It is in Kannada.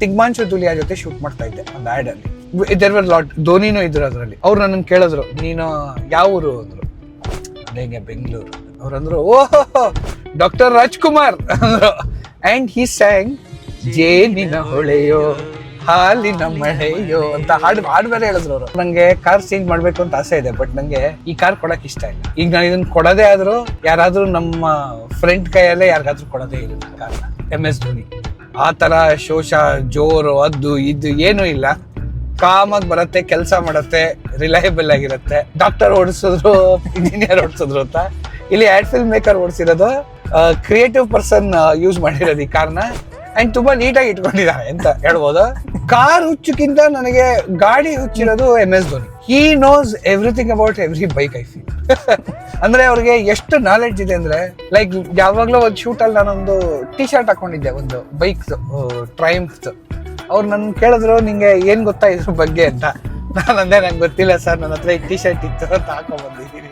ತಿಗ್ಮಾಂಶು ಧುಲಿಯಾ ಜೊತೆ ಶೂಟ್ ಮಾಡ್ತಾ ಇದ್ದೆ ಒಂದು ಆಡ್ ಅಲ್ಲಿ. ದೇರ್ ವರ್ ಲಾಟ್, ಧೋನಿನೂ ಇದ್ರು ಅದ್ರಲ್ಲಿ. ಅವ್ರು ನನ್ನ ಕೇಳಿದ್ರು, ನೀನು ಯಾವ ಊರು ಅಂದ್ರು. ಅದೇಗೆ ಬೆಂಗಳೂರು. ಅವ್ರಂದ್ರು, ಓಹೋ ಡಾಕ್ಟರ್ ರಾಜ್ಕುಮಾರ್ ಅಂದ್ರು. ಅಂಡ್ ಹಿ ಸ್ಯಾಂಗ್ ಜೇನಿನ ಹೊಳೆಯೋ ಹಾಲಿನ ಮಳೆಯೋ ಅಂತ ಹಾಡು ಬೇರೆ ಹೇಳಿದ್ರು ಅವರು. ನಂಗೆ ಕಾರ್ ಚೇಂಜ್ ಮಾಡ್ಬೇಕು ಅಂತ ಆಸೆ ಇದೆ, ಬಟ್ ನಂಗೆ ಈ ಕಾರ್ ಕೊಡಕ್ ಇಷ್ಟ ಇಲ್ಲ. ಈಗ ನಾನು ಇದನ್ನ ಕೊಡೋದೇ ಆದ್ರೂ ಯಾರಾದ್ರೂ ನಮ್ಮ ಫ್ರೆಂಡ್ ಕೈಯಲ್ಲೇ ಯಾರಿಗಾದ್ರೂ ಕೊಡೋದೇ ಇಲ್ಲ ಕಾರ್ನ. MS ಧೋನಿ ಆ ತರ ಶೋಷ ಜೋರು ಅದು ಇದು ಏನೂ ಇಲ್ಲ. ಕಾಮಾಗಿ ಬರುತ್ತೆ, ಕೆಲಸ ಮಾಡುತ್ತೆ, ರಿಲಯಬಲ್ ಆಗಿರುತ್ತೆ. ಡಾಕ್ಟರ್ ಓಡಿಸಿದ್ರು, ಇಂಜಿನಿಯರ್ ಓಡಿಸಿದ್ರು ಅಂತ. ಇಲ್ಲಿ ಆಡ್ ಫಿಲ್ಮ್ ಮೇಕರ್ ಓಡಿಸಿರೋದು, ಕ್ರಿಯೇಟಿವ್ ಪರ್ಸನ್ ಯೂಸ್ ಮಾಡಿರೋದು ಈ ಕಾರ್ನ. ಅಂಡ್ ತುಂಬಾ ನೀಟಾಗಿ ಇಟ್ಕೊಂಡಿದ್ದಾರೆ ಅಂತ ಹೇಳ್ಬೋದು. ಕಾರ್ ಹುಚ್ಚಕ್ಕಿಂತ ನನಗೆ ಗಾಡಿ ಹುಚ್ಚಿರೋದು MS Dhoni. He knows everything about every bike I feel. ಅಂದ್ರೆ ಅವ್ರಿಗೆ ಎಷ್ಟು ನಾಲೆಡ್ಜ್ ಇದೆ ಅಂದ್ರೆ, ಲೈಕ್ ಯಾವಾಗ್ಲೂ ಒಂದು ಶೂಟ್ ಅಲ್ಲಿ ನಾನೊಂದು ಟಿ ಶರ್ಟ್ ಹಾಕೊಂಡಿದ್ದೆ, ಒಂದು ಬೈಕ್ ಟ್ರೈಂಫ್. ಅವ್ರು ನನ್ ಕೇಳಿದ್ರು, ನಿಂಗೆ ಏನ್ ಗೊತ್ತಾ ಇದ್ರ ಬಗ್ಗೆ ಅಂತ. ನಾನು ಅಂದೆ, ನಂಗೆ ಗೊತ್ತಿಲ್ಲ ಸರ್, ನನ್ನ ಹತ್ರ ಈ ಟಿ ಶರ್ಟ್ ಇತ್ತು ಅಂತ ಹಾಕೊಂಡ್ ಬಂದಿದ್ದೀನಿ.